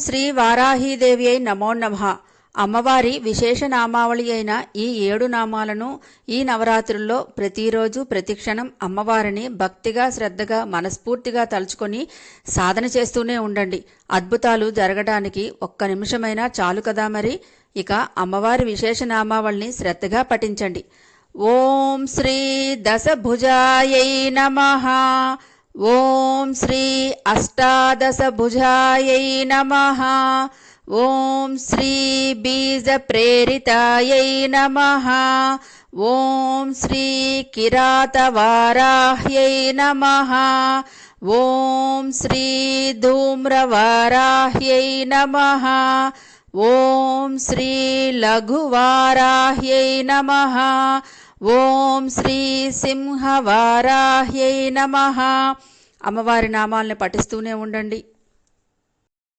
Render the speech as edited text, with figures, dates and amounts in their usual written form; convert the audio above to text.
శ్రీ వారాహీదేవి అయి నమో నమః. అమ్మవారి విశేష నామావళి అయిన ఈ 7 నామాలను ఈ నవరాత్రుల్లో ప్రతిరోజు ప్రతిక్షణం అమ్మవారిని భక్తిగా శ్రద్ధగా మనస్ఫూర్తిగా తలుచుకొని సాధన చేస్తూనే ఉండండి. అద్భుతాలు జరగడానికి ఒక్క నిమిషమైనా చాలు కదా. మరి ఇక అమ్మవారి విశేష నామావళిని శ్రద్ధగా పఠించండి. ఓం శ్రీ దశభుజాయై నమః. ఓం శ్రీ అష్టాదశభుజాయై నమః. ఓం శ్రీ బీజ ప్రేరితాయై నమః. ఓం శ్రీ కిరాతవారాహ్యై నమః. ఓం శ్రీ ధూమ్రవారాహ్యై నమః. ఓం శ్రీ లఘువారాహ్యై నమః. ఓం శ్రీ సింహవారాహ్యై నమః. అమ్మవారి నామాలను పఠిస్తూనే ఉండండి.